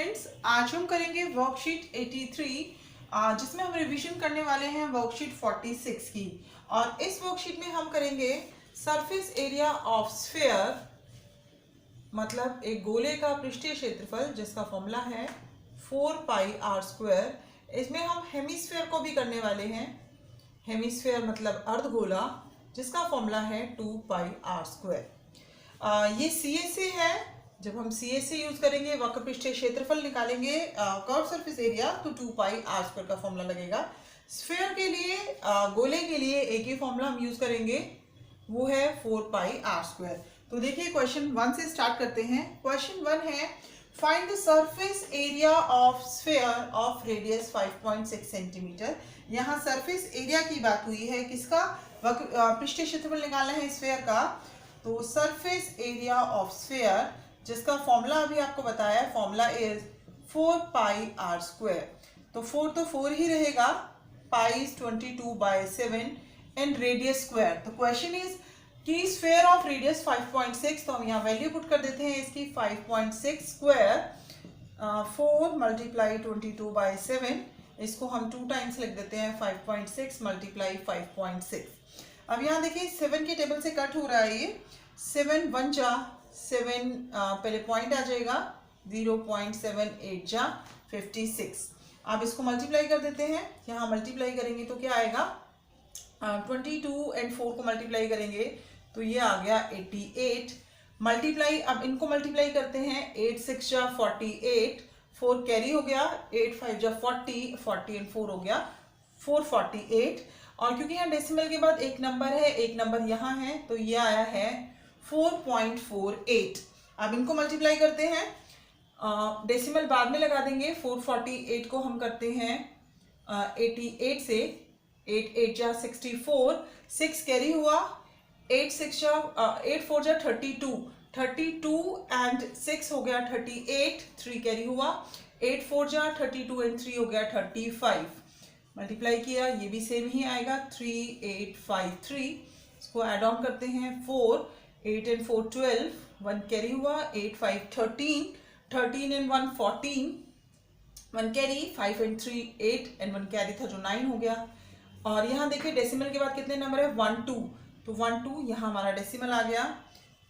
Students, आज हम करेंगे वर्कशीट 83 जिसमें हम रिवीजन करने वाले हैं वर्कशीट 46 की। और इस वर्कशीट में हम करेंगे सरफेस एरिया ऑफ स्फीयर, मतलब एक गोले का पृष्ठीय क्षेत्रफल जिसका फॉर्मूला है 4 पाई आर स्क्वायर। इसमें हम हेमिस्फीयर को भी करने वाले हैं। हेमिस्फीयर मतलब अर्धगोला जिसका फॉर्मूला है 2 पाई आर स्क्वायर। ये CSA है। जब हम CSA यूज करेंगे वक्र पृष्ठीय क्षेत्रफल निकालेंगे कर्व सरफेस एरिया, तो 2 पाई आर स्क्वायर का फॉर्मूला लगेगा। स्फीयर के लिए गोले के लिए एक ही फॉर्मूला हम यूज करेंगे, वो है 4 पाई आर स्क्वायर। तो देखिए क्वेश्चन 1 से स्टार्ट करते हैं। क्वेश्चन 1 है find the surface area of sphere of radius 5.6 centimetre. यहाँ सरफेस एरिया की बात हुई है, किसका? पृष्ठीय क्षेत्रफल निकालना है स्फीयर का। तो सरफेस एरिया ऑफ स्फीयर जिसका फॉर्मूला अभी आपको बताया, formula is 4 pi are square. तो 4 तो 4 ही रहेगा, pi is 22/7 and radius square. तो क्वेश्चन इज कि स्फीयर ऑफ रेडियस 5.6, तो हम यहाँ वैल्यू पुट कर देते हैं इसकी 5.6 स्क्वायर 4 मल्टीप्लाई 22/7। इसको हम 2 टाइम्स लिख देते हैं, 5.6 मल्टीप्लाई 5.6। अब यहाँ देखिए 7 के टेबल से कट हो रहा है ये, 7 1 जा 7 पहले पॉइंट आ जाएगा, 0.78 जा 56। अब इसको मल्टीप्लाई कर देते हैं। यहाँ मल्टीप्लाई करेंगे तो क्या आएगा, 22 एंड 4 को मल्टीप्लाई करेंगे तो ये आ गया 88। मल्टीप्लाई, अब इनको मल्टीप्लाई करते हैं, 8 6 जा 48, 4 कैरी हो गया, 8 5 जा 40, 40 एंड 4 हो गया 448। और क्योंकि यहाँ डेसिमल के बाद एक नंबर है, एक नंबर यहाँ है, तो ये आया है 4.48। अब इनको मल्टीप्लाई करते हैं, डेसिमल बाद में लगा देंगे। 448 को हम करते हैं 88 से, 8 8 जा 64, 6 कैरी हुआ, 8 6 जा 8 4 जा 32, 32 एंड 6 हो गया 38, 3 कैरी हुआ, 8 4 जा 32 एंड 3 हो गया 35। मल्टीप्लाई किया, ये भी सेम ही आएगा 3853। इसको ऐड ऑन करते हैं, 4 8 एंड 4 12, 1 कैरी हुआ, 8 5 13, 13 and 1 14, 1 carry, 5 and 3 8 and 1 carry था जो 9 हो गया। और यहाँ देखिए डेसिमल के बाद कितने नंबर है, 1 2, तो 1 2 यहाँ हमारा डेसिमल आ गया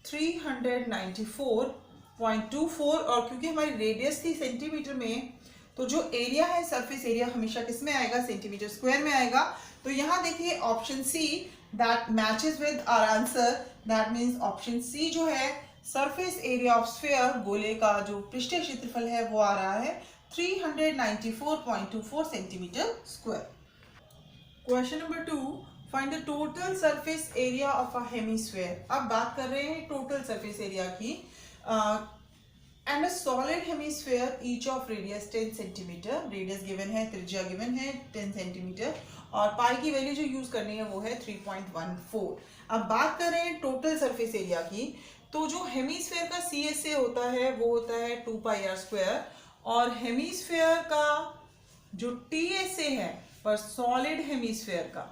394.24। और क्योंकि हमारी रेडियस थी सेंटीमीटर में, तो जो एरिया है सरफेस एरिया हमेशा किस में आएगा, सेंटीमीटर स्क्वायर में आएगा। तो यहाँ देखिए option C that matches with our answer, that means option C जो है सरफेस एरिया ऑफ स्फीयर, गोले का जो पृष्ठीय क्षेत्रफल है वो आ रहा है 394.24 centimetre square. Question number 2, find the total surface area of a hemisphere. अब बात कर रहे हैं टोटल सरफेस एरिया की। And a solid hemisphere each of radius 10 centimetre. Radius given है, त्रिज्या गिवन है 10 सेंटीमीटर, और पाई की वैल्यू जो यूज करनी है वो है 3.14। अब बात कर रहे हैं टोटल सरफेस एरिया की। तो जो हेमिस्फीयर का CSA होता है वो होता है 2 पाई आर स्क्वायर, और हेमिस्फीयर का जो TSA है पर सॉलिड हेमिस्फीयर का,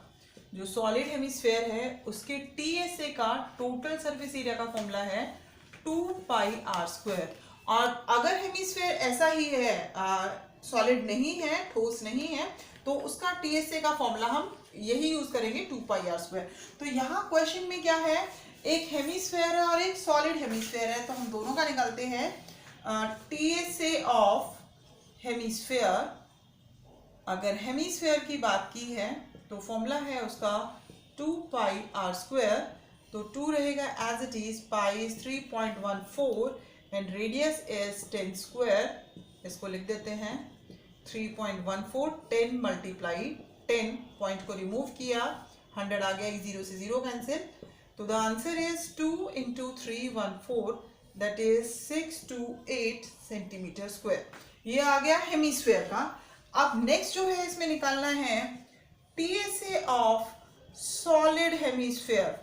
जो सॉलिड हेमिस्फीयर है उसके TSA का टोटल सरफेस एरिया का फॉर्मूला है 2 पाई आर स्क्वायर। और अगर हेमिस्फीयर ऐसा ही है, सॉलिड नहीं है, ठोस नहीं है, तो उसका TSA का फॉर्मूला हम यही यूज करेंगे 2 पाई आर स्क्वायर। तो यहाँ क्वेश्चन में क्या है, एक हेमिस्फीयर है और एक सॉलिड हेमिस्फीयर है, तो हम दोनों का निकालते हैं। TSA ऑफ हेमिस्फीयर, अगर हेमिस्फीयर की बात की है तो फॉर्मूला है उसका 2 पाई आर स्क्वायर। तो 2 रहेगा as it is, pi is 3.14 and radius is 10 square. इसको लिख देते हैं 3.14, 10 मल्टीप्लाई 10, पॉइंट को रिमूव किया, 100 आ गया, 0 से 0 कैंसिल। तो the answer is 2 into 314, that is 628 centimetre square. ये आ गया हेमिस्फीयर का। अब नेक्स्ट जो है इसमें निकालना है TSA ऑफ सॉलिड हेमिस्फीयर।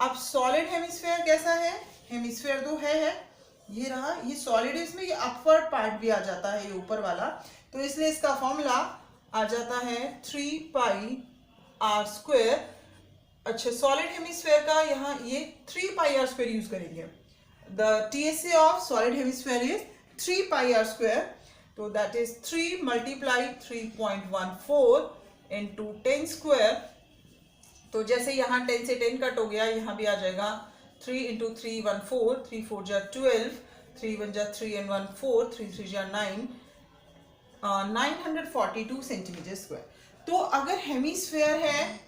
अब सॉलिड हेमिस्फीयर कैसा है, हेमिस्फीयर तो है ये रहा, ये सॉलिड है, इसमें ये अपवर्ड पार्ट भी आ जाता है, ये ऊपर वाला, तो इसलिए इसका फॉर्मूला आ जाता है 3 पाई आर स्क्वायर। अच्छा, सॉलिड हेमिस्फीयर का यहाँ ये 3 पाई आर स्क्वायर यूज करेंगे। The TSA of solid hemisphere is 3 pi are square. तो that is 3 multiply 3.14 into 10 square. तो जैसे यहाँ 10 से 10 कट हो गया, यहाँ भी आ जाएगा 3 इंटू 3 1 4, 3 4 जा 12, 3 1 जा 3 and 1 4, 3 3 जा 9, 942 सेंटीमीटर स्क्वायर। तो अगर हेमीस्फेयर है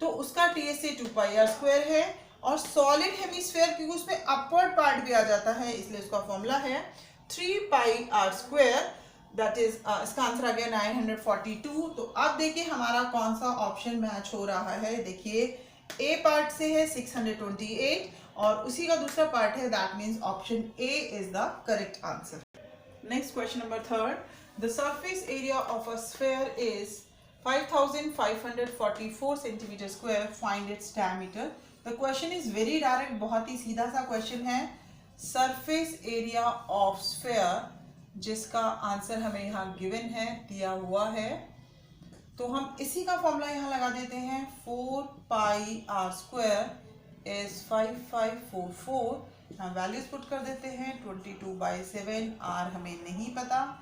तो उसका टीएसए 2 पाई आर स्क्वायर है, और सॉलिड हेमीस्फेयर क्योंकि उसमें अपवर्ड पार्ट भी आ जाता है इसलिए उसका फॉर्मूला है 3 pi are square. That is इसका आंसर आ गया 942। तो अब देखिए हमारा कौन सा ऑप्शन मैच हो रहा है। देखिए ए पार्ट से है 628 और उसी का दूसरा पार्ट है, that means option A is the correct answer. Next question number 3, the surface area of a sphere is 5544 centimetre square, find its diameter. The question is very direct, बहुत ही सीधा सा क्वेश्चन है। सरफेस एरिया ऑफ स्फीयर जिसका answer हमें यहाँ given है, दिया हुआ है, तो हम इसी का फॉर्मूला यहाँ लगा देते हैं। 4 पाई आर स्क्वायर इज 5544। यहाँ वैल्यूज पुट कर देते हैं, 22/7, आर हमें नहीं पता,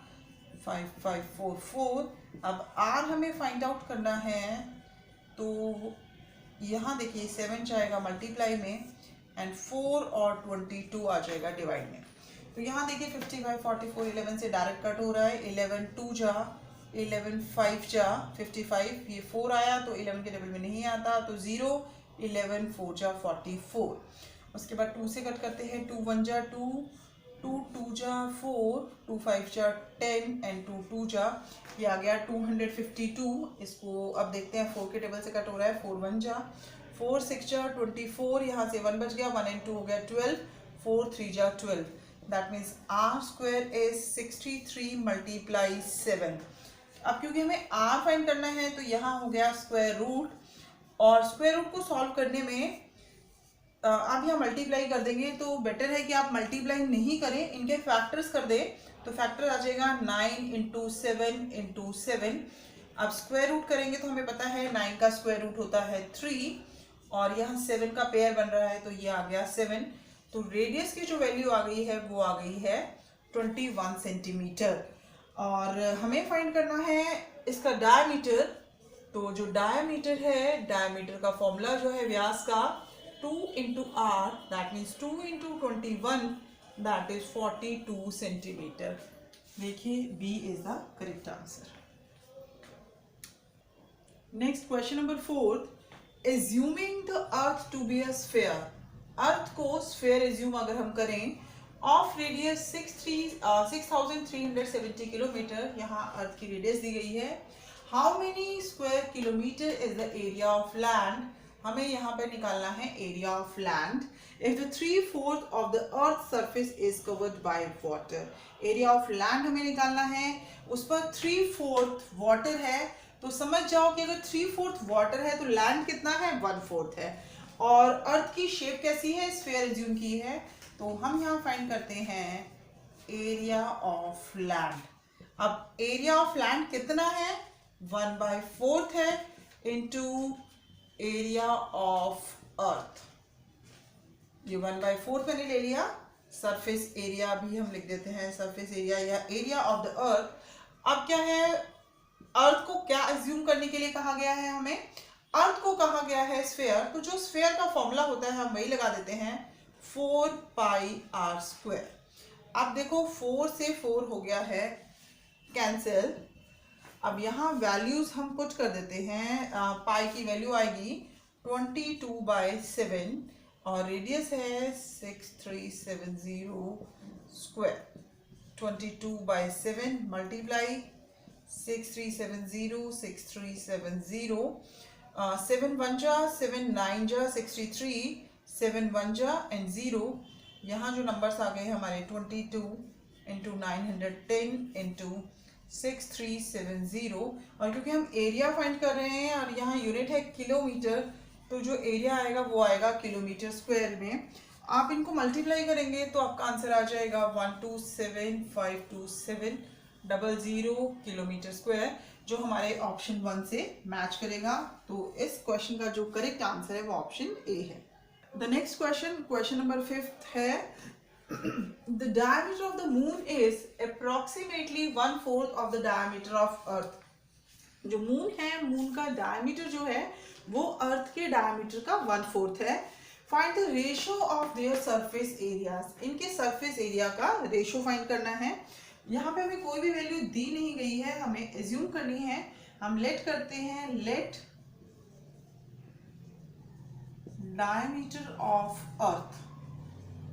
5544। अब आर हमें फाइंड आउट करना है, तो यहाँ देखिए 7 जाएगा मल्टीप्लाई में एंड 4 और 22 आ जाएगा डिवाइड में। तो यहाँ देखिए 5544 11 से डायरेक्ट कट हो रहा है, 11 2 जा, 11 5 जा 55, ये 4 आया तो 11 के टेबल में नहीं आता तो 0, 11 4 जा 44। उसके बाद 2 से कट करते हैं, 2 1 जा 2, 2 2 जा 4, 2 5 जा 10 एंड 2 2 जा, ये आ गया 252। इसको अब देखते हैं 4 के टेबल से कट हो रहा है, 4 1 जा, 4 6 जा 24, यहाँ से 1 बच गया, 1 and 2 हो गया 12, 4 3 जा 12। That means R square is 63 multiply 7। अब क्योंकि हमें आर फाइंड करना है तो यहाँ हो गया स्क्वायर रूट, और स्क्वायर रूट को सॉल्व करने में आप यहाँ मल्टीप्लाई कर देंगे तो बेटर है कि आप मल्टीप्लाई नहीं करें, इनके फैक्टर्स कर दें। तो फैक्टर आ जाएगा 9 इंटू 7 इंटू 7। अब स्क्वायर रूट करेंगे तो हमें पता है 9 का स्क्वायर रूट होता है 3, और यहाँ 7 का पेयर बन रहा है तो ये आ गया 7। तो रेडियस की जो वैल्यू आ गई है वो आ गई है 21 सेंटीमीटर। और हमें फाइंड करना है इसका डायमीटर। तो जो डायमीटर है, डायमीटर का फॉर्मूला जो है व्यास का 2 into r, that means 2 into 21, that is 42 centimetre. देखिए B is the correct answer. Next question number 4, assuming the earth to be a sphere. Earth को स्फीयर एज्यूम अगर हम करें, ऑफ रेडियस 6370 किलोमीटर, यहाँ अर्थ की रेडियस दी गई है। How many square kilometre is the area of land, हमें यहाँ पर निकालना है area of land. If the 3/4 of the earth surface is covered by water, area of land हमें निकालना है, उस पर 3/4 वाटर है, तो समझ जाओ कि अगर 3/4 वाटर है तो लैंड कितना है, 1/4 है। और अर्थ की शेप कैसी है, स्फीयर एज्यूम की है, तो हम यहाँ फाइंड करते हैं एरिया ऑफ लैंड। अब एरिया ऑफ लैंड कितना है, 1/4 है इंटू एरिया ऑफ अर्थ, ये 1/4 मैंने ले लिया। सरफेस एरिया भी हम लिख देते हैं, सरफेस एरिया या एरिया ऑफ द अर्थ। अब क्या है, अर्थ को क्या एज्यूम करने के लिए कहा गया है, हमें अर्थ को कहा गया है स्फीयर, तो जो स्फीयर का फॉर्मूला होता है हम वही लगा देते हैं, 4 पाई आर स्क्वायर। अब देखो 4 से 4 हो गया है कैंसिल। अब यहाँ वैल्यूज हम पुट कर देते हैं, पाई की वैल्यू आएगी 22/7 और रेडियस है 6370 स्क्वायर। 22/7 मल्टीप्लाई 6370, 6370, 7 1 जा 7 9 जा 63, 7 1 जा एंड 0। यहाँ जो नंबर्स आ गए हमारे 22 इंटू 910 इंटू 6370, और क्योंकि हम एरिया फाइंड कर रहे हैं और यहाँ यूनिट है किलोमीटर, तो जो एरिया आएगा वो आएगा किलोमीटर स्क्वायर में। आप इनको मल्टीप्लाई करेंगे तो आपका आंसर आ जाएगा 127,527,00 किलोमीटर स्क्वायर, जो हमारे ऑप्शन 1 से मैच करेगा। तो इस क्वेश्चन का जो करेक्ट आंसर है वो ऑप्शन ए है। The next question, question number 5 है the diameter of the moon is approximately 1/4 of the diameter of earth. जो मून है, मून का डायमीटर जो है वो अर्थ के डायमीटर का 1/4 है. Find the ratio of their surface areas. इनके सरफेस एरिया का रेशियो फाइंड करना है. यहाँ पे हमें कोई भी वैल्यू दी नहीं गई है, हमें एज्यूम करनी है. हम लेट करते हैं, लेट डायमीटर ऑफ अर्थ.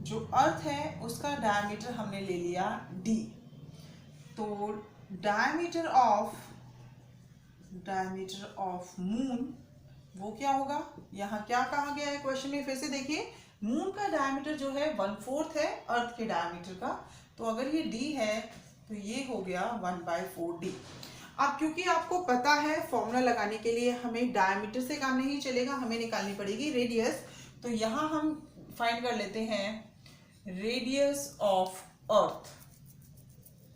जो अर्थ है उसका डायमीटर हमने ले लिया d. तो डायमीटर ऑफ मून वो क्या होगा. यहाँ क्या कहा गया है क्वेश्चन में, फिर से देखिए. मून का डायमीटर जो है 1/4 है अर्थ के डायमीटर का. तो अगर ये d है तो ये हो गया 1/4d. अब क्योंकि आपको पता है फॉर्मूला लगाने के लिए हमें डायमीटर से काम नहीं चलेगा, हमें निकालनी पड़ेगी रेडियस. तो यहाँ हम फाइंड कर लेते हैं रेडियस ऑफ अर्थ.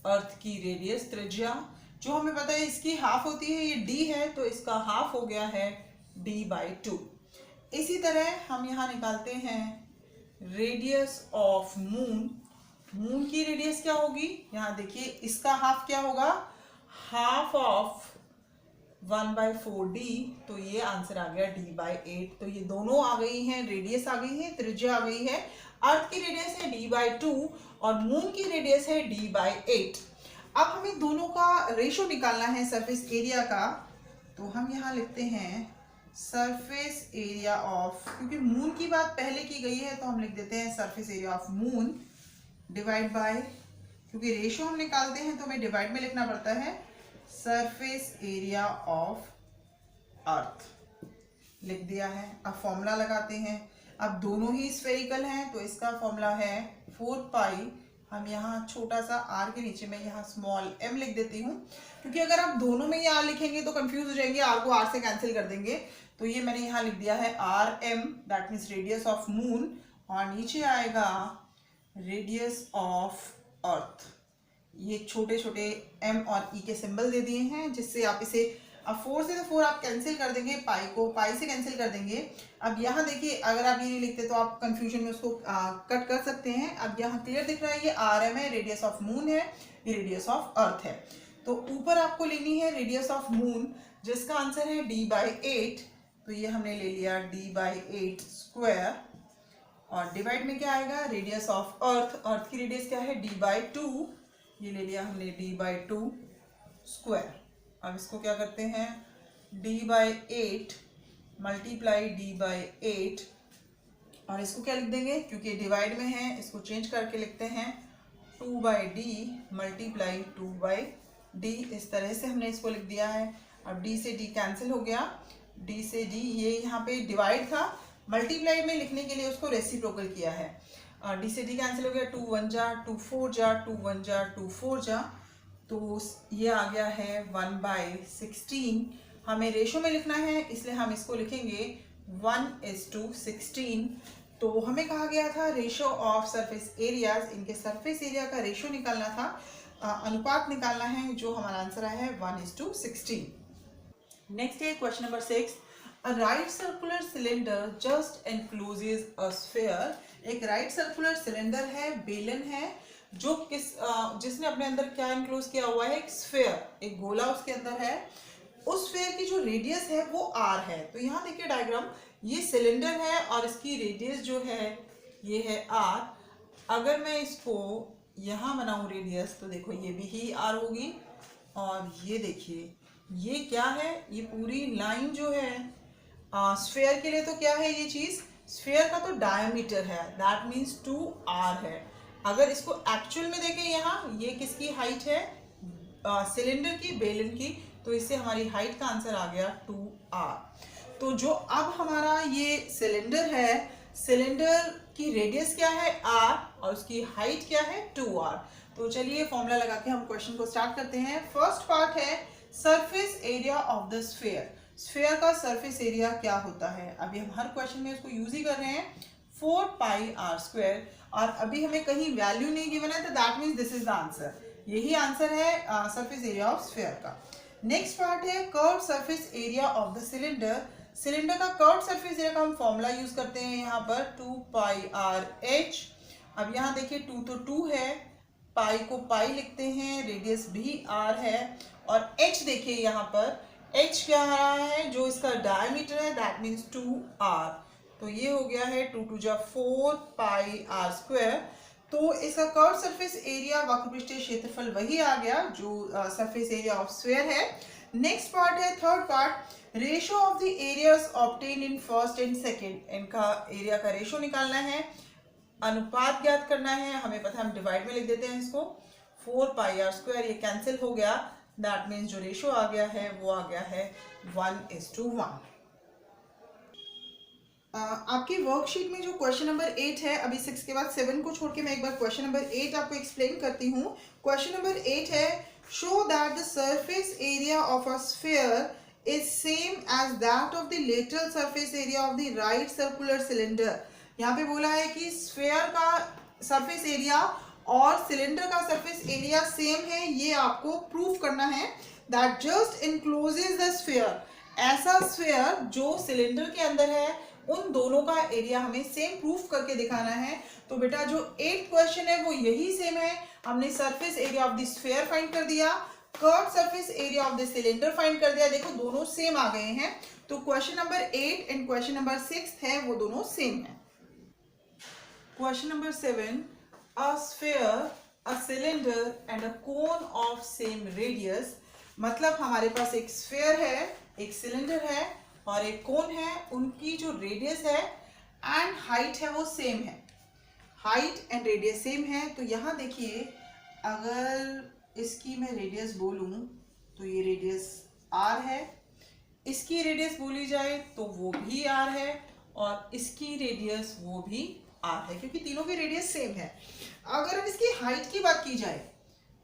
अर्थ की रेडियस, त्रिज्या जो हमें पता है इसकी हाफ होती है, ये d है तो इसका हाफ हो गया है d/2. इसी तरह हम यहाँ निकालते हैं रेडियस ऑफ मून. मून की रेडियस क्या होगी, यहाँ देखिए इसका हाफ क्या होगा, हाफ ऑफ 1/4d. तो ये आंसर आ गया d/8. तो ये दोनों आ गई हैं, रेडियस आ गई है, त्रिज्या आ गई है. अर्थ की रेडियस है d/2 और मून की रेडियस है d/8. अब हमें दोनों का रेशो निकालना है सरफेस एरिया का. तो हम यहाँ लिखते हैं सरफेस एरिया ऑफ, क्योंकि मून की बात पहले की गई है तो हम लिख देते हैं surface area of moon divide by, क्योंकि रेशो हम निकालते हैं तो हमें डिवाइड में लिखना पड़ता है, सरफेस एरिया ऑफ अर्थ. लिख दिया है. अब फॉर्मूला लगाते हैं. अब दोनों ही स्फेरिकल हैं तो इसका फॉर्मूला है 4 पाई. हम यहाँ छोटा सा r के नीचे में यहाँ स्मॉल m लिख देती हूँ, क्योंकि अगर आप दोनों में ये r लिखेंगे तो कंफ्यूज हो जाएंगे, r को r से कैंसिल कर देंगे. तो ये मैंने यहाँ लिख दिया है rm, that means radius of moon, और नीचे आएगा रेडियस ऑफ अर्थ. ये छोटे छोटे m और e के सिंबल दे दिए हैं, जिससे आप इसे, अब 4 से तो 4 आप कैंसिल कर देंगे, पाई को पाई से कैंसिल कर देंगे. अब यहाँ देखिए अगर आप ये नहीं लिखते तो आप कंफ्यूजन में उसको कट कर सकते हैं. अब यहाँ क्लियर दिख रहा है, ये rm है, रेडियस ऑफ मून है, ये रेडियस ऑफ अर्थ है. तो ऊपर आपको लेनी है रेडियस ऑफ मून, जिसका आंसर है d/8. तो ये हमने ले लिया d/8 स्क्वायर, और डिवाइड में क्या आएगा, रेडियस ऑफ अर्थ. अर्थ की रेडियस क्या है, d/2. ये ले लिया हमने d/2 स्क्वायर. अब इसको क्या करते हैं, d/8 मल्टीप्लाई d/8, और इसको क्या लिख देंगे, क्योंकि डिवाइड में है इसको चेंज करके लिखते हैं 2/d मल्टीप्लाई 2/d. इस तरह से हमने इसको लिख दिया है. अब d से d कैंसिल हो गया, d से d, ये यहाँ पे डिवाइड था, मल्टीप्लाई में लिखने के लिए उसको रेसिप्रोकल किया है. d से d कैंसिल हो गया, 2 1 जा 2 4 जा 2 1 जा 2 4 जा. तो ये आ गया है 1/16. हमें रेशो में लिखना है इसलिए हम इसको लिखेंगे 1:16. तो हमें कहा गया था रेशो ऑफ सरफेस एरियाज, इनके सरफेस एरिया का रेशो निकालना था, अनुपात निकालना है, जो हमारा आंसर आया है 1:16. नेक्स्ट है question number 6. A right circular cylinder just encloses a sphere. एक राइट सर्कुलर सिलेंडर है, बेलन है, जो जिसने अपने अंदर क्या इंक्लोज किया हुआ है, एक स्फेयर, एक गोला उसके अंदर है. उस स्फेयर की जो रेडियस है वो r है. तो यहाँ देखिए डायग्राम, ये सिलेंडर है और इसकी रेडियस जो है ये है r. अगर मैं इसको यहाँ बनाऊँ रेडियस, तो देखो ये भी ही r होगी, और ये देखिए ये क्या है, ये पूरी लाइन जो है स्फेयर के लिए तो क्या है ये चीज, स्फेयर का तो डायमीटर है, दैट मीन्स 2r है. अगर इसको एक्चुअल में देखें, यहाँ ये किसकी हाइट है, सिलेंडर की, बेलन की, तो इससे हमारी हाइट का आंसर आ गया 2r. तो जो अब हमारा ये सिलेंडर है, सिलेंडर की रेडियस क्या है r, और उसकी हाइट क्या है 2r. तो चलिए फॉर्मूला लगा के हम क्वेश्चन को स्टार्ट करते हैं. फर्स्ट पार्ट है surface area of the sphere. Sphere का सरफेस एरिया क्या होता है, अभी हम हर क्वेश्चन में इसको यूज ही कर रहे हैं, 4 पाई r स्क्वायर. और अभी हमें कहीं वैल्यू नहीं गिवन है, तो that means this is the answer. यही आंसर है सरफेस एरिया ऑफ स्फेयर का. नेक्स्ट पार्ट है curve surface area of the cylinder. Cylinder का कर्व सरफेस एरिया का हम फॉर्मूला यूज करते हैं यहाँ पर 2 पाई r h, अब यहाँ देखिए 2 तो 2 है, पाई को पाई लिखते हैं, रेडियस भी r है, और h देखिए यहाँ पर h क्या आ रहा है, जो इसका डायमीटर है दैट मीन्स 2r। तो ये हो गया है 2 2 जा 4 पाई r स्क्वायर। तो इसका कर्व सरफेस एरिया वक्रपृष्ठीय क्षेत्रफल वही आ गया जो सरफेस एरिया ऑफ स्फीयर है। नेक्स्ट पार्ट है third part, ratio of the areas obtain in first and second. इनका एरिया का रेशियो निकालना है, अनुपात ज्ञात करना है। हमें पता है, हम डिवाइड में लिख देते हैं इसको, 4 पाई आर स्क्वायर, ये कैंसिल हो गया, दैट मीन्स जो रेशियो आ गया है वो आ गया है 1:1। आपकी वर्कशीट में जो क्वेश्चन नंबर 8 है, अभी 6 के बाद 7 को छोड़ के मैं एक बार क्वेश्चन नंबर 8 आपको एक्सप्लेन करती हूँ। क्वेश्चन नंबर 8 है, show that the surface area of a sphere is same as that of the lateral surface area of the right circular cylinder. यहाँ पे बोला है कि स्फीयर का सरफेस एरिया और सिलेंडर का सरफेस एरिया सेम है, ये आपको प्रूफ करना है। That just encloses the sphere, ऐसा स्फीयर जो सिलेंडर के अंदर है उन दोनों का एरिया हमें सेम प्रूफ करके दिखाना है। तो बेटा जो 8th क्वेश्चन है वो यही सेम है, हमने surface area of the sphere find कर दिया, curve surface area of the cylinder find कर दिया, देखो दोनों सेम आ गए हैं। तो question number 8 and question number 6 है वो दोनों सेम है। Question number 7, a sphere, a cylinder and a cone of same radius. मतलब हमारे पास एक स्फीयर है, एक सिलेंडर है और एक कोन है, उनकी जो रेडियस है एंड हाइट है वो सेम है, हाइट एंड रेडियस सेम है। तो यहाँ देखिए, अगर इसकी मैं रेडियस बोलूँ तो ये रेडियस r है, इसकी रेडियस बोली जाए तो वो भी r है, और इसकी रेडियस वो भी r है, क्योंकि तीनों की रेडियस सेम है। अगर अब इसकी हाइट की बात की जाए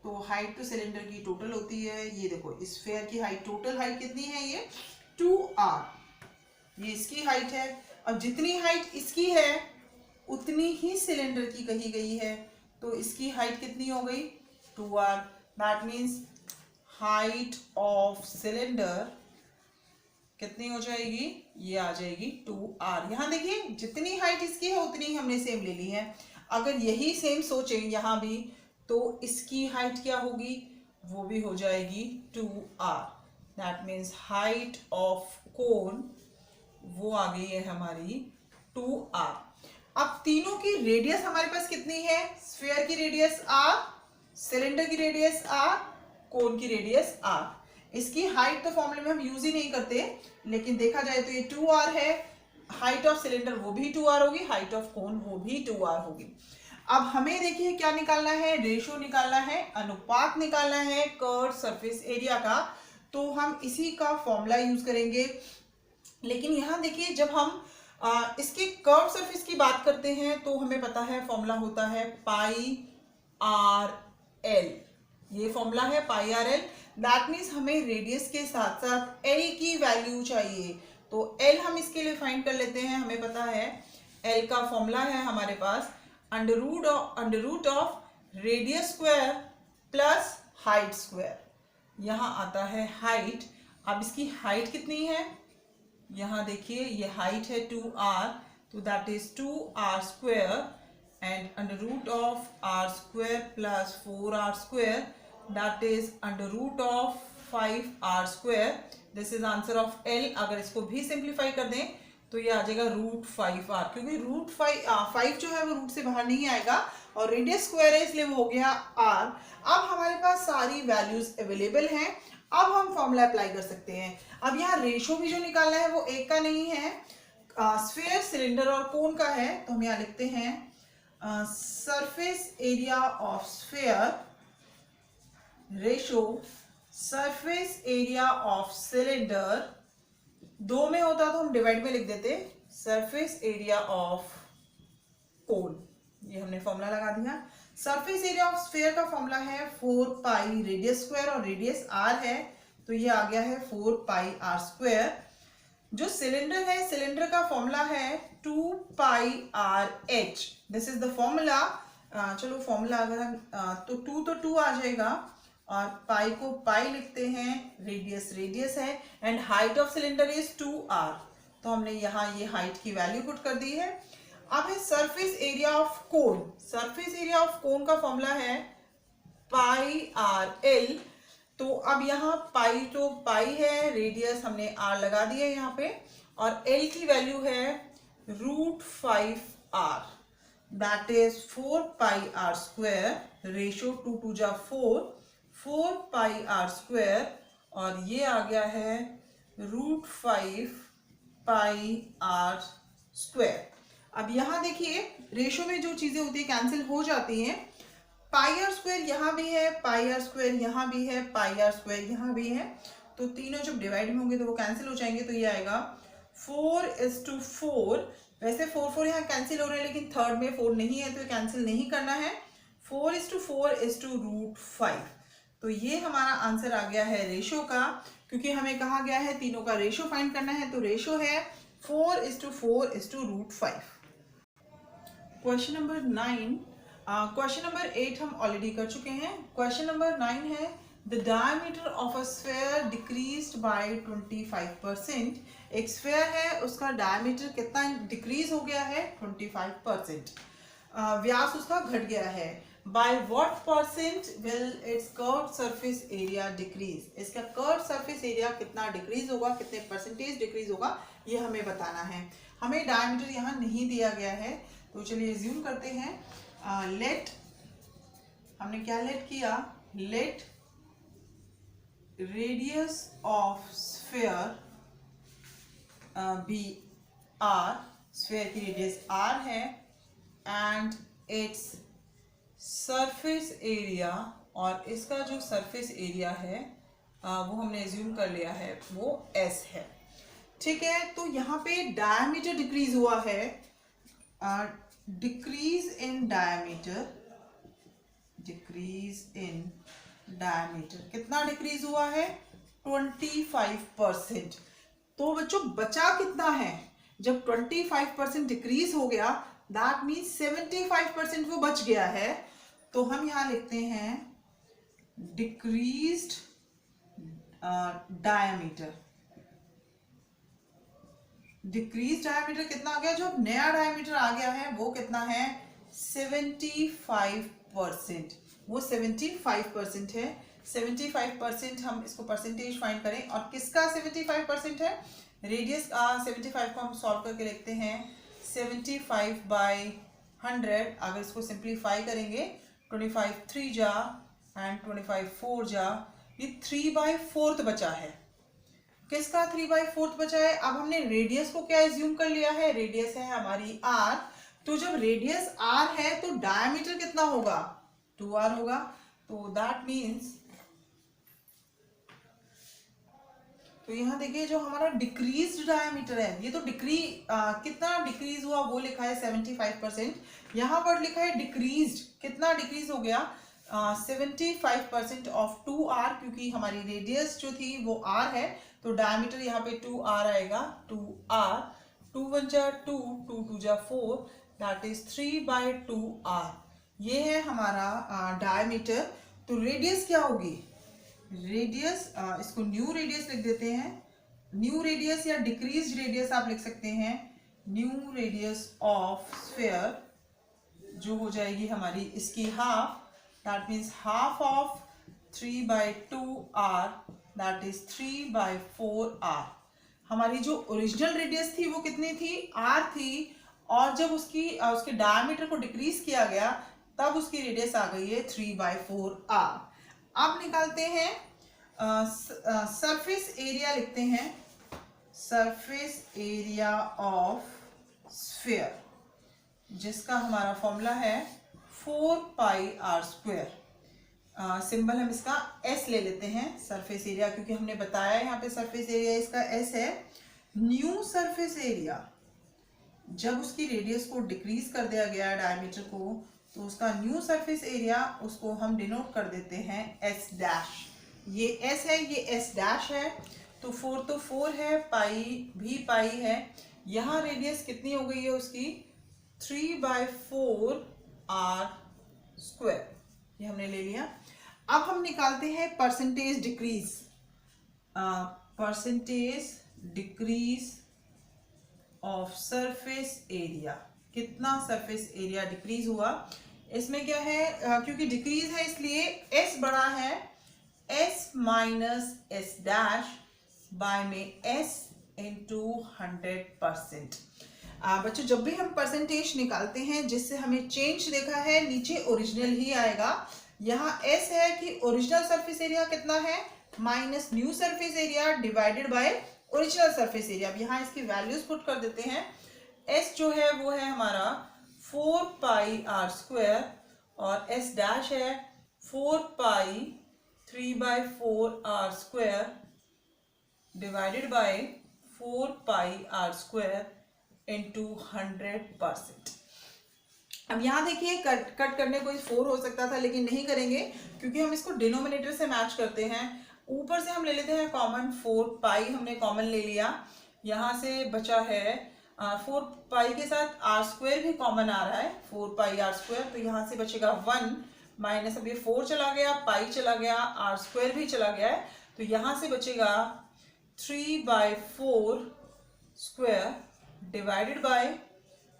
तो हाइट तो सिलेंडर की टोटल होती है, ये देखो स्फीयर की हाइट, टोटल हाइट कितनी है, ये 2r, ये इसकी हाइट है। अब जितनी हाइट इसकी है उतनी ही सिलेंडर की कही गई है, तो इसकी हाइट कितनी हो गई, 2r। That means height of cylinder कितनी हो जाएगी, ये आ जाएगी 2r। यहाँ देखिए जितनी हाइट इसकी है उतनी हमने सेम ले ली है। अगर यही सेम सोचें यहाँ भी, तो इसकी हाइट क्या होगी, वो भी हो जाएगी 2r। That means height of cone वो आ गई है हमारी 2r। अब तीनों की रेडियस हमारे पास कितनी है, स्फीयर की रेडियस r, सिलेंडर की रेडियस r, कोन की रेडियस r। इसकी हाइट तो फॉर्मूले में हम यूज ही नहीं करते, लेकिन देखा जाए तो ये 2r है, हाइट ऑफ सिलेंडर वो भी 2r होगी, हाइट ऑफ कोन वो भी 2r होगी। अब हमें देखिए क्या निकालना है, रेशियो निकालना है, अनुपात निकालना है कर्व सरफेस एरिया का। तो हम इसी का फॉर्मूला यूज करेंगे। लेकिन यहाँ देखिए, जब हम इसके कर्व सरफेस की बात करते हैं तो हमें पता है फॉर्मूला होता है पाई आर एल, ये फॉर्मूला है पाई आर एल। दैट मीन्स हमें रेडियस के साथ साथ एल की वैल्यू चाहिए, तो एल हम इसके लिए फाइंड कर लेते हैं। हमें पता है एल का फॉर्मूला है हमारे पास under root of radius square plus height square. यहाँ आता है हाइट, अब इसकी हाइट कितनी है, यहाँ देखिए ये हाइट है 2r, तो that is 2r square and under root of r square plus 4r square, that is under root of 5r square. This is answer of l। अगर इसको भी सिंप्लीफाई कर दें तो ये आ जाएगा रूट 5r, क्योंकि रूट 5 जो है वो रूट से बाहर नहीं आएगा और रेडियस स्क्वायर है इसलिए वो हो गया r। अब हमारे पास सारी वैल्यूज अवेलेबल हैं, अब हम फॉर्मूला अप्लाई कर सकते हैं। अब यहाँ रेशो भी जो निकालना है वो एक का नहीं है, स्फीयर, सिलेंडर और कोन का है। तो हम यहाँ लिखते हैं surface area of sphere ratio surface area of cylinder, दो में होता तो हम डिवाइड में लिख देते सरफेस एरिया ऑफ कोन। ये हमने फॉर्मूला लगा दिया। सरफेस एरिया ऑफ स्फीयर का फॉर्मूला है 4 पाई रेडियस स्क्वायर और रेडियस r है, तो ये आ गया है 4 पाई r स्क्वायर। जो सिलेंडर है, सिलेंडर का फॉर्मूला है 2 पाई r h। This is the formula. चलो फॉर्मूला अगर हम तो 2 आ जाएगा और पाई को पाई लिखते हैं, रेडियस रेडियस है and height of cylinder is 2r, तो हमने यहाँ ये हाइट की वैल्यू पुट कर दी है। अब है surface area of cone. Surface area of cone का फॉर्मूला है पाई आर एल। तो अब यहाँ पाई तो पाई है, रेडियस हमने आर लगा दिया यहाँ पे, और एल की वैल्यू है √5r, that is 4πr square, ratio 2 2 जा 4πr स्क्वायर, और ये आ गया है √5πr स्क्वायर। अब यहाँ देखिए रेशो में जो चीजें होती है कैंसिल हो जाती हैं। पाई आर स्क्वायर यहाँ भी है, पाई आर स्क्वायर यहाँ भी है, पाई आर स्क्वायर यहाँ भी है, तो तीनों जब डिवाइड में होंगे तो वो कैंसिल हो जाएंगे। तो ये आएगा 4:4। वैसे 4 यहाँ कैंसिल हो रहे हैं, लेकिन थर्ड में 4 नहीं है तो कैंसिल नहीं करना है। 4:4:√5। तो ये हमारा आंसर आ गया है रेशो का, क्योंकि हमें कहा गया है तीनों का रेशो फाइंड करना है, तो रेशो है 4:4:√5। Question number 9। क्वेश्चन नंबर 8 हम ऑलरेडी कर चुके हैं। क्वेश्चन नंबर 9 है the diameter of a sphere decreased bye 25%। एक स्फेयर है, उसका डायमीटर कितना डिक्रीज हो गया है? 25%। व्यास उसका घट गया है। By what percent will it's curved surface area decrease? इसका कर्व्ड सरफेस एरिया कितना डिक्रीज होगा, कितने परसेंटेज डिक्रीज होगा, ये हमें बताना है। हमें डायमीटर यहाँ नहीं दिया गया है, तो चलिए अज्यूम करते हैं। लेट, हमने क्या लेट किया? Let radius of sphere be R, sphere की रेडियस आर है, एंड इट्स सरफेस एरिया, और इसका जो सरफेस एरिया है वो हमने एज्यूम कर लिया है वो एस है। ठीक है, तो यहाँ पे डायमीटर डिक्रीज हुआ है, decrease in diameter, decrease in diameter कितना डिक्रीज हुआ है? 25%। तो बच्चों बचा कितना है? जब 25% डिक्रीज हो गया, दैट मीन्स 75% वो बच गया है। तो हम यहां लिखते हैं डिक्रीज्ड डायमीटर। डिक्रीज डायमीटर कितना आ गया? जो नया डायमीटर आ गया है वो कितना है? 75%। वो 75% है। 75% हम इसको परसेंटेज फाइंड करें, और किसका 75% है? रेडियस का 75 को हम सॉल्व करके लिखते हैं 75/100। अगर इसको सिंप्लीफाई करेंगे 25 3 जा एंड 25 4 जा, ये 3/4 बचा है। किसका 3/4 बचा है? अब हमने रेडियस को क्या एज्यूम कर लिया है? रेडियस है हमारी r। तो जब रेडियस r है तो डायमीटर कितना होगा? 2r होगा। तो दैट मीन्स, तो यहाँ देखिए जो हमारा डिक्रीज्ड डायमीटर है, ये तो कितना डिक्रीज हुआ वो लिखा है 75%, यहाँ पर लिखा है डिक्रीज्ड। कितना डिक्रीज हो गया? 75% ऑफ 2r, क्योंकि हमारी रेडियस जो थी वो r है, तो डायमीटर यहाँ पे 2r आएगा। 2r, 2 1 जा 2, 2 2 जा 4, दैट इज 3/2r। ये है हमारा डायमीटर। तो रेडियस क्या होगी? रेडियस, इसको न्यू रेडियस लिख देते हैं। न्यू रेडियस या डिक्रीज रेडियस आप लिख सकते हैं। न्यू रेडियस ऑफ स्फीयर जो हो जाएगी हमारी इसकी half, that means half of 3/2r, that is 3/4r। हमारी जो ओरिजिनल रेडियस थी वो कितनी थी? r थी, और जब उसके डायमीटर को डिक्रीज किया गया तब उसकी रेडियस आ गई है 3/4r। अब निकालते हैं सरफेस एरिया, लिखते हैं सरफेस एरिया ऑफ स्फीयर, जिसका हमारा फॉर्मूला है 4πr²। सिंबल हम इसका s ले लेते हैं, सरफेस एरिया, क्योंकि हमने बताया यहाँ पे सरफेस एरिया इसका s है। न्यू सरफेस एरिया, जब उसकी रेडियस को डिक्रीज कर दिया गया डायमीटर को, तो उसका न्यू सरफेस एरिया उसको हम डिनोट कर देते हैं s'। ये s है, ये s' है। तो 4 तो 4 है, पाई भी पाई है। यहाँ रेडियस कितनी हो गई है उसकी? 3/4r²। ये हमने ले लिया। अब हम निकालते हैं percentage decrease. Percentage decrease of surface area. कितना सरफेस एरिया डिक्रीज हुआ। इसमें क्या है, क्योंकि डिक्रीज है इसलिए एस बड़ा है, S minus S dash by में एस इंटू 100%। बच्चों जब भी हम परसेंटेज निकालते हैं जिससे हमें चेंज देखा है नीचे ओरिजिनल ही आएगा। यहाँ एस है कि ओरिजिनल सरफेस एरिया कितना है, minus new surface area divided by original surface area. अब यहाँ इसकी वैल्यूज पुट कर देते हैं। एस जो है वो है हमारा 4 पाई आर स्क्वायर और एस डैश है 4 pi 3/4 R square divided by 4 pi are square into 100%। अब यहाँ देखिए कट करने को 4 हो सकता था लेकिन नहीं करेंगे क्योंकि हम इसको डिनोमिनेटर से मैच करते हैं। ऊपर से हम ले लेते हैं कॉमन, 4 पाई हमने कॉमन ले लिया, यहाँ से बचा है 4 पाई के साथ आर स्क्वायर भी कॉमन आ रहा है, 4 पाई आर स्क्वायर, तो यहाँ से बचेगा 1 माइनस, अब ये 4 चला गया, पाई चला गया, आर स्क्वायर भी चला गया है, तो यहाँ से बचेगा 3/4 square divided by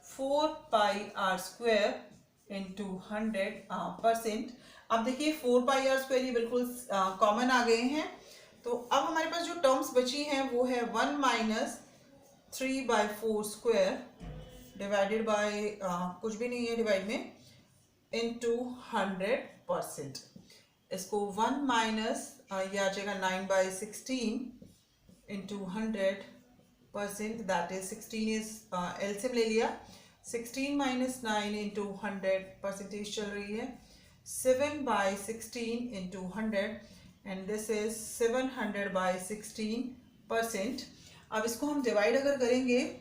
4 pi are square into 100%। अब देखिए 4 पाई आर स्क्वायर ये बिल्कुल कॉमन आ गए हैं, तो अब हमारे पास जो टर्म्स बची हैं वो है 1 माइनस 3/4 स्क्वायर डिवाइडेड बाय कुछ भी नहीं है डिवाइड में, इंटू 100%। इसको 1 माइनस ये आ जाएगा 9/16 into 100%, that is 16 is LCM ले लिया, 16 माइनस 9 इंटू 100 परसेंटेज चल रही है 7/16 इंटू 100 एंड दिस इज 700/16%। अब इसको हम डिवाइड अगर करेंगे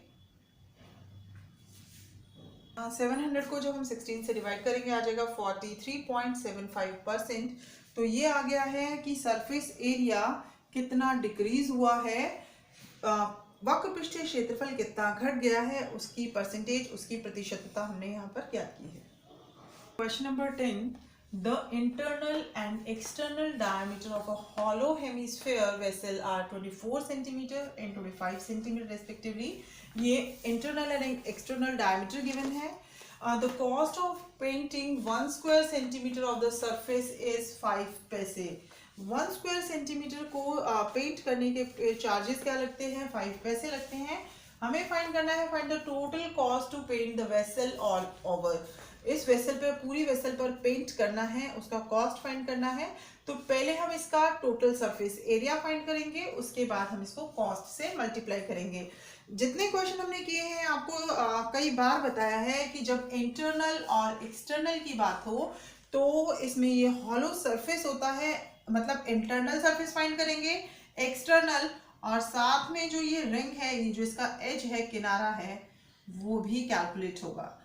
700 को जब हम 16 से डिवाइड करेंगे आ जाएगा 43.75%। तो ये आ गया है कि सरफेस एरिया कितना डिक्रीज हुआ है, वक्र पृष्ठीय क्षेत्रफल कितना घट गया है, उसकी परसेंटेज, उसकी प्रतिशतता हमने यहाँ पर ज्ञात की है। Question number 10, the internal and external diameter of a hollow hemisphere vessel are 24 centimetre and 25 centimetre respectively. ये internal and external diameter given है। The cost of painting 1 square centimetre of the surface is 5 paise. 1 square centimetre को paint करने के charges क्या लगते हैं, 5 पैसे लगते हैं। हमें फाइंड करना है, find the total cost to paint the vessel all over. इस वेसल पर, पूरी वेसल पर पेंट करना है, उसका कॉस्ट फाइंड करना है। तो पहले हम इसका टोटल सरफेस एरिया फाइंड करेंगे, उसके बाद हम इसको कॉस्ट से मल्टीप्लाई करेंगे। जितने क्वेश्चन हमने किए हैं आपको कई बार बताया है कि जब इंटरनल और एक्सटर्नल की बात हो तो इसमें ये हॉलो सरफेस होता है, मतलब इंटरनल सरफेस फाइंड करेंगे, एक्सटर्नल, और साथ में जो ये रिंग है, ये जो इसका एज है, किनारा है, वो भी कैलकुलेट होगा।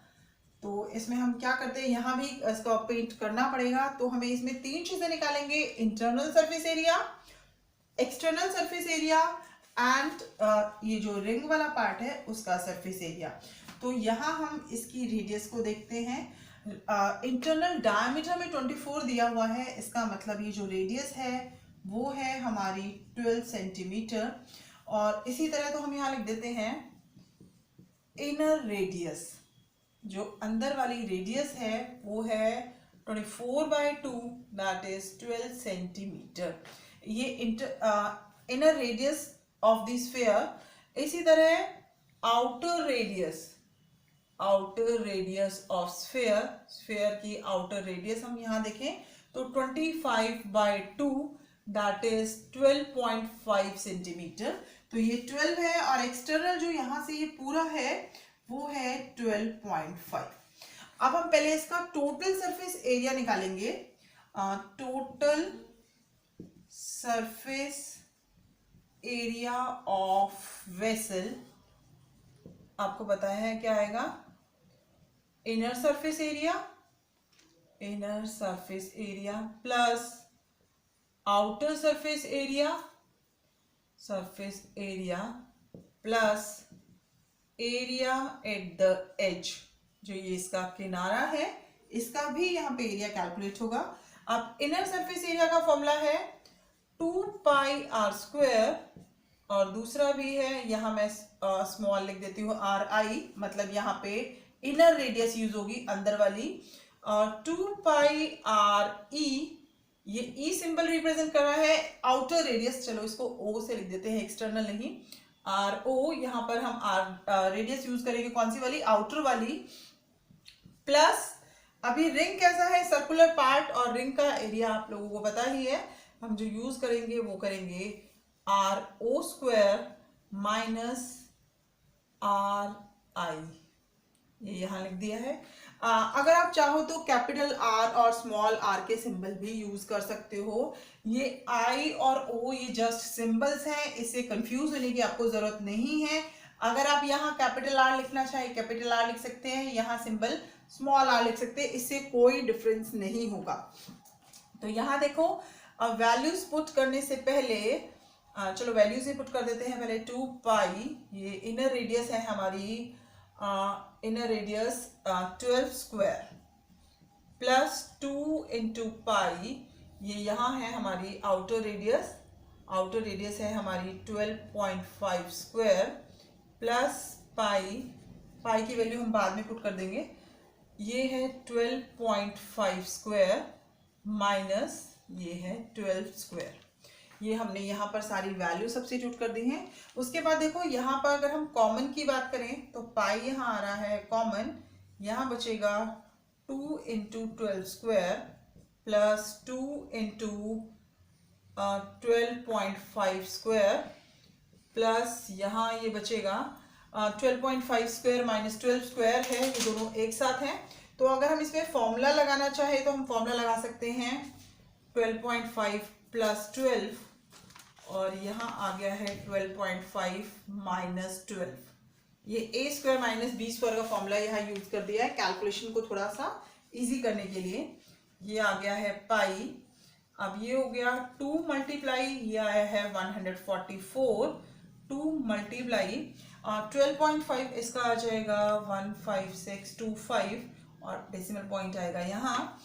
तो इसमें हम क्या करते हैं, यहाँ भी इसका पेंट करना पड़ेगा, तो हमें इसमें 3 चीजें निकालेंगे, internal surface area, external surface area and ये जो रिंग वाला पार्ट है उसका सरफेस एरिया। तो यहाँ हम इसकी रेडियस को देखते हैं। इंटरनल डायमीटर में 24 दिया हुआ है, इसका मतलब ये जो रेडियस है वो है हमारी 12 सेंटीमीटर। और इसी तरह तो हम यहाँ लिख देते हैं इनर रेडियस, जो अंदर वाली रेडियस है वो है 24/2 दैट इज 12 सेंटीमीटर। ये inner radius of the sphere. इसी तरह आउटर रेडियस ऑफ स्फीयर की आउटर रेडियस हम यहाँ देखें तो 25/2 दैट इज 12.5 सेंटीमीटर। तो ये 12 है, और एक्सटर्नल जो यहाँ से ये पूरा है वो है 12.5। अब हम पहले इसका टोटल सरफेस एरिया निकालेंगे। Total surface area of vessel आपको बताया है क्या आएगा, inner surface area plus outer surface area plus area at the edge, जो ये इसका किनारा है, इसका भी यहाँ पे एरिया कैलकुलेट होगा। अब इनर सरफेस एरिया का फॉर्मूला है 2 पाई आर स्क्वायर, और दूसरा भी है, यहाँ मैं स्मॉल लिख देती हूँ RI, मतलब यहाँ पे इनर रेडियस यूज होगी, अंदर वाली। और 2 पाई आर ई, ये ई सिंबल रिप्रेजेंट कर रहा है आउटर रेडियस, चलो इसको ओ से लिख देते हैं, एक्सटर्नल नहीं, आर ओ। यहाँ पर हम आर रेडियस यूज करेंगे, कौन सी वाली, आउटर वाली। प्लस अभी रिंग कैसा है, सर्कुलर पार्ट, और रिंग का एरिया आप लोगों को पता ही है, हम जो यूज करेंगे वो करेंगे R O square minus R I, ये यहाँ लिख दिया है। अगर आप चाहो तो कैपिटल आर और स्मॉल आर के सिंबल भी यूज कर सकते हो। ये आई और ओ ये जस्ट सिंबल्स हैं, इससे कंफ्यूज होने की आपको जरूरत नहीं है। अगर आप यहाँ कैपिटल आर लिखना चाहे कैपिटल आर लिख सकते हैं, यहाँ सिंबल स्मॉल आर लिख सकते हैं, इससे कोई डिफरेंस नहीं होगा। तो यहाँ देखो वैल्यूज पुट करने से पहले चलो वैल्यूज ही पुट कर देते हैं पहले। 2 पाई, ये इनर रेडियस है हमारी, inner radius 12 square, plus 2 into pi, ये यहाँ है हमारी आउटर रेडियस, आउटर रेडियस है हमारी 12.5 स्क्वायर, प्लस पाई, पाई की वैल्यू हम बाद में पुट कर देंगे, ये है 12.5 स्क्वायर माइनस ये है 12 स्क्वायर। ये हमने यहाँ पर सारी वैल्यू सब्स्टिट्यूट कर दी हैं। उसके बाद देखो यहाँ पर अगर हम कॉमन की बात करें तो पाई यहाँ आ रहा है कॉमन, यहाँ बचेगा 2 into 12 square plus 2 into 12.5 square, plus यहाँ ये बचेगा 12.5 स्क्वायर माइनस 12 स्क्वायर है, ये दोनों एक साथ हैं। तो अगर हम इसमें फॉर्मूला लगाना चाहे तो हम फॉर्मूला लगा सकते हैं 12.5 प्लस 12, और यहाँ आ गया है 12.5 माइनस 12। ये ए स्क्वायर माइनस बी स्क्वायर का फॉर्मूला यहाँ यूज कर दिया है कैलकुलेशन को थोड़ा सा इजी करने के लिए। ये आ गया है पाई, अब ये हो गया 2 मल्टीप्लाई, ये आया है 144, 2 मल्टीप्लाई 12.5, इसका आ जाएगा 15625 और डेसिमल पॉइंट आएगा यहाँ,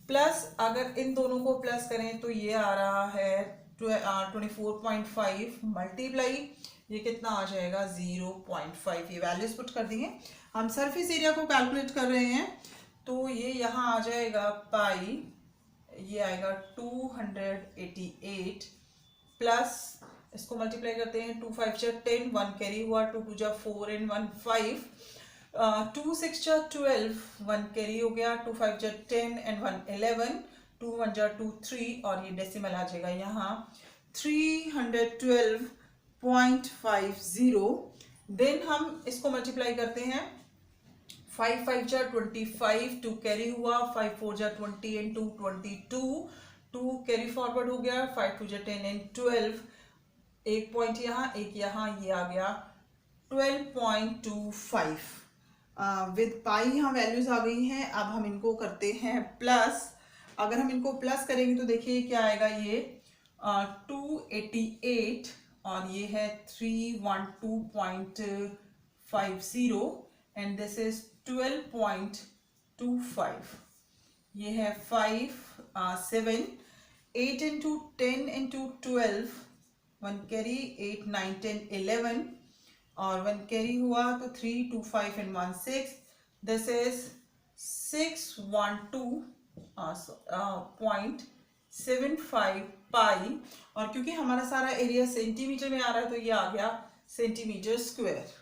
प्लस अगर इन दोनों को प्लस करें तो ये आ रहा है 24.5 मल्टीप्लाई, ये कितना आ जाएगा 0.5। ये वैल्यूज पुट कर दी हैं। हम सरफेस एरिया को कैलकुलेट कर रहे हैं, तो ये यहाँ आ जाएगा पाई, ये आएगा 288, प्लस इसको मल्टीप्लाई करते हैं, 2 5 जा 10, 1 कैरी हुआ, 2 2 जा 4 एंड 1 5, 2 6 जा 12, 1 कैरी हो गया, 2 5 जा 10 एंड 1 11, 2 1 जा 2 3, और ये डेसिमल आ जाएगा यहाँ 312.50। देन हम इसको मल्टीप्लाई करते हैं, 5 5 जा 25, 2 कैरी हुआ, 5 4 जा 20 एंड 2 22, 2 कैरी फॉरवर्ड हो गया, 5 2 जा 10 एंड 12, एक पॉइंट यहाँ एक यहाँ, ये आ गया 12.25। विद पाई यहाँ वैल्यूज आ गई हैं। अब हम इनको करते हैं प्लस, अगर हम इनको प्लस करेंगे तो देखिए क्या आएगा, ये 288 और ये है 312.50 एंड दिस इज 12.25। ये है 5 7 8 इंटू 10 इंटू 12, 1 कैरी 8 9 10 11 और 1 कैरी हुआ तो 3 2 5 एंड 1 6, दिस इज 612.75 पाई, और क्योंकि हमारा सारा एरिया सेंटीमीटर में आ रहा है तो ये आ गया सेंटीमीटर स्क्वायर।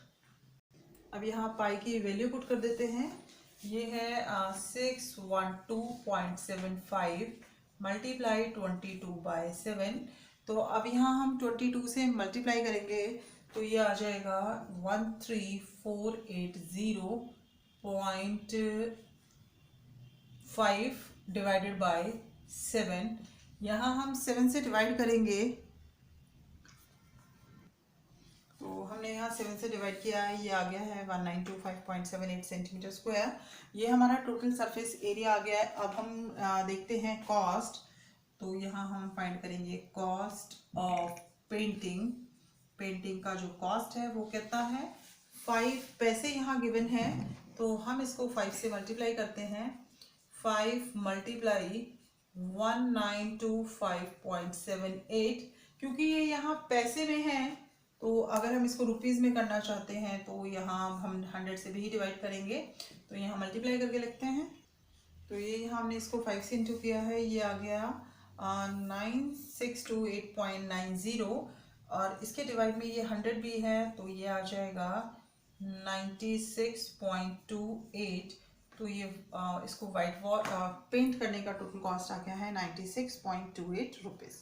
अब यहाँ पाई की वैल्यू पुट कर देते हैं, ये है 612.75 मल्टीप्लाई 22/7। तो अब यहाँ हम 22 से मल्टीप्लाई करेंगे तो ये आ जाएगा 13480.5 डिवाइडेड बाय 7। यहाँ हम 7 से डिवाइड करेंगे तो हमने यहाँ 7 से डिवाइड किया है, ये आ गया है 1925.78 सेंटीमीटर स्क्वायर। ये हमारा टोटल सरफेस एरिया आ गया है। अब हम देखते हैं कॉस्ट, तो यहाँ हम फाइंड करेंगे कॉस्ट ऑफ पेंटिंग। पेंटिंग का जो कॉस्ट है वो कितना है, 5 पैसे यहाँ गिवन है, तो हम इसको 5 से मल्टीप्लाई करते हैं, 5 मल्टीप्लाई 1925.78, क्योंकि ये यहाँ पैसे में है तो अगर हम इसको रुपीज़ में करना चाहते हैं तो यहाँ हम 100 से भी डिवाइड करेंगे, तो यहाँ मल्टीप्लाई करके लिखते हैं। तो ये यहाँ हमने इसको 5 से इंटू किया है, ये आ गया 9628.90, और इसके डिवाइड में ये 100 भी है तो ये आ जाएगा 96.28। तो ये इसको वाइट वॉल पेंट करने का टोटल कॉस्ट आ गया है 96.28 rupees.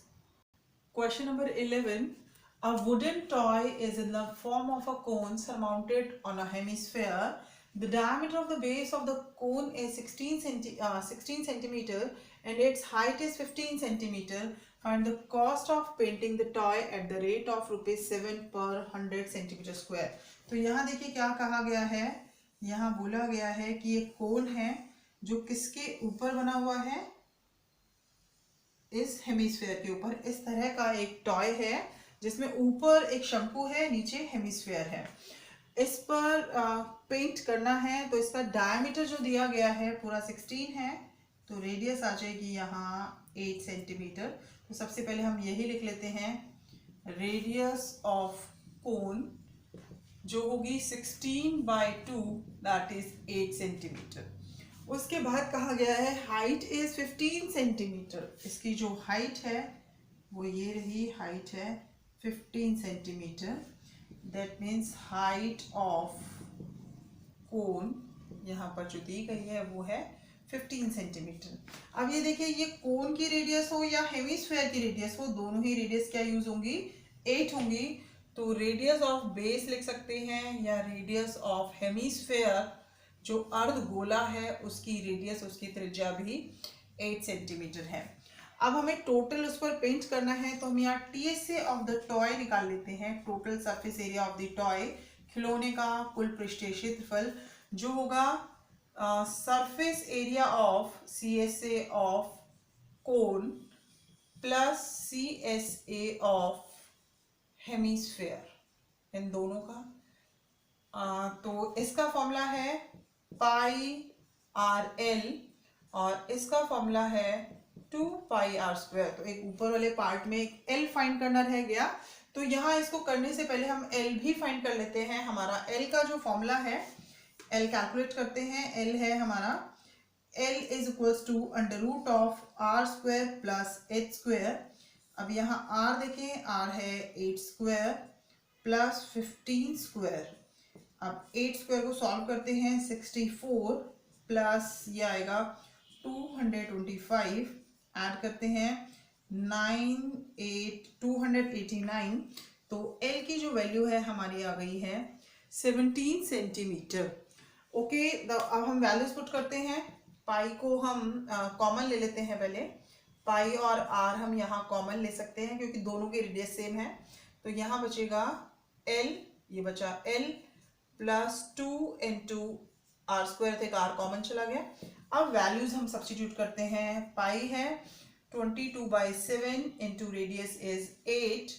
Question number 11. A wooden toy is in the form of a cone surmounted on a hemisphere. The diameter of the base of the cone is 16 centimeter and its height is 15 centimeter. Find the cost of painting the toy at the rate of ₹7 per 100 centimeter square. तो यहाँ देखिए क्या कहा गया है, यहाँ बोला गया है कि ये कोन है जो किसके ऊपर बना हुआ है, इस हेमिस्फेयर के ऊपर। इस तरह का एक टॉय है जिसमें ऊपर एक शंकु है, नीचे हेमिस्फेयर है। इस पर पेंट करना है, तो इसका डायमीटर जो दिया गया है पूरा 16 है, तो रेडियस आ जाएगी यहाँ 8 सेंटीमीटर। तो सबसे पहले हम यही लिख लेते हैं, रेडियस ऑफ कोन जो होगी 16/2 दैट इज 8 सेंटीमीटर। उसके बाद कहा गया है हाइट इज 15 सेंटीमीटर। इसकी जो हाइट है वो ये रही, हाइट है 15 centimetre. That means height of cone यहाँ पर जो दी गई है वो है 15 सेंटीमीटर। अब ये देखिए, ये कोन की रेडियस हो या हेमिस्फेयर की रेडियस हो, दोनों ही रेडियस क्या यूज होंगी, 8 होंगी। तो रेडियस ऑफ बेस लिख सकते हैं या रेडियस ऑफ हेमिस्फेयर, जो अर्ध गोला है उसकी रेडियस, उसकी त्रिज्या भी 8 सेंटीमीटर है। अब हमें टोटल उस पर पेंट करना है, तो हम यहाँ TSA ऑफ द टॉय निकाल लेते हैं। Total surface area of the toy, खिलौने का कुल पृष्ठीय क्षेत्रफल, जो होगा surface area of CSA of cone plus CSA of hemisphere, इन दोनों का। तो इसका फॉर्मूला है πRL और इसका फॉर्मूला है 2πr²। तो एक ऊपर वाले पार्ट में एक L फाइंड करना रह गया, तो यहाँ इसको करने से पहले हम L भी फाइंड कर लेते हैं। हमारा L का जो फॉर्मूला है, L कैलकुलेट करते हैं। L है हमारा L is equals to √r² plus h²। अब यहाँ R देखें, R है 8² प्लस 15²। अब 8² को सॉल्व करते हैं, 64 प्लस ये आएगा 225, ऐड करते हैं 289। तो L की जो वैल्यू है हमारी आ गई है 17 सेंटीमीटर। ओके, अब हम वैल्यूज पुट करते हैं। पाई को हम कॉमन ले लेते हैं पहले। पाई और R हम यहाँ कॉमन ले सकते हैं क्योंकि दोनों के रेडियस सेम है। तो यहाँ बचेगा L, ये बचा L प्लस 2 इंटू r² थे, R कॉमन चला गया। अब वैल्यूज हम सब्स्टिट्यूट करते हैं। पाई है 22/7 इंटू रेडियस इज 8।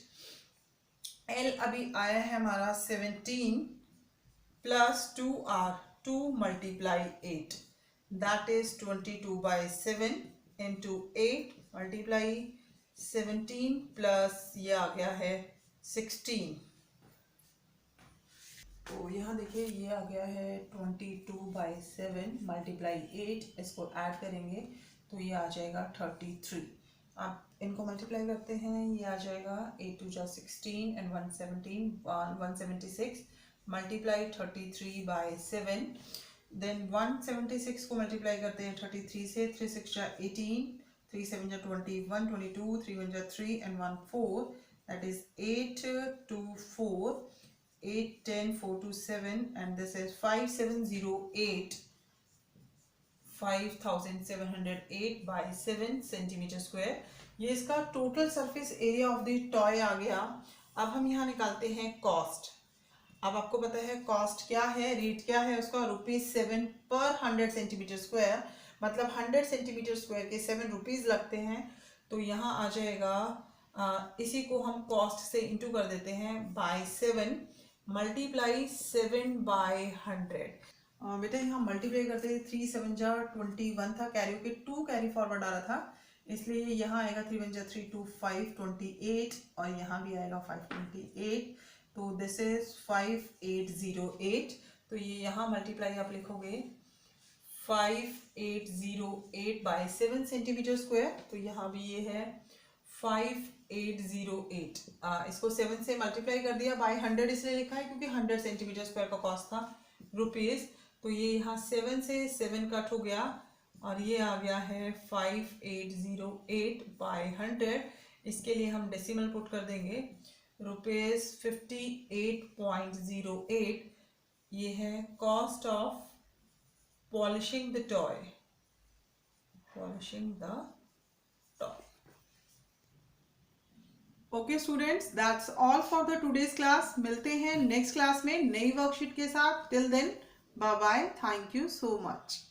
L अभी आया है हमारा 17 plus 2r, 2 multiply 8 that is 22/7 into 8 multiply 17 plus ये आ गया है 16। तो यहाँ देखिए ये आ गया है 22/7 मल्टीप्लाई 8, इसको ऐड करेंगे तो ये आ जाएगा 33। आप इनको मल्टीप्लाई करते हैं, ये आ जाएगा 8 2 16 एंड 176 मल्टीप्लाई 33/7। देन 176 को मल्टीप्लाई करते हैं 33 से, 3 6 18, 3 7 21, 22, 3 1 3 and 1 4, that is 8 2 4, 8 10 4 2 7 and this is 5708, 5708/7 centimetre square. ये इसका total surface area of the toy आ गया। अब हम यहाँ निकालते हैं कॉस्ट। अब आपको पता है कॉस्ट क्या है, रेट क्या है उसका, ₹7 पर 100 सेंटीमीटर स्क्वायर, मतलब 100 सेंटीमीटर स्क्वायर के 7 रुपीज़ लगते हैं। तो यहाँ आ जाएगा, इसी को हम कॉस्ट से इंटू कर देते हैं बाय 7 मल्टीप्लाई 7/100। बेटा यहाँ मल्टीप्लाई करते हैं, 3 7 21 था, कैरी के 2 कैरी फॉरवर्ड आ रहा था, इसलिए यहाँ आएगा 3 1 3 2 5 28 और यहाँ भी आएगा 5 28। तो दिस इज 5808। तो ये यहाँ मल्टीप्लाई आप लिखोगे 5808 बाय 7 सेंटीमीटर स्क्वायर। तो यहाँ भी ये है 5808। इसको 7 से मल्टीप्लाई कर दिया, बाय 100 इसलिए लिखा है क्योंकि 100 सेंटीमीटर स्क्वायर का कॉस्ट था रुपीज। तो ये यहाँ 7 से 7 कट हो गया और ये आ गया है 5808 बाय 100। इसके लिए हम डेसिमल पुट कर देंगे, ₹58.08। ये है cost of polishing the toy, polishing the toy. Okay students, that's all for the today's class. मिलते हैं नेक्स्ट क्लास में नई वर्कशीट के साथ। Till then bye bye, thank you so much.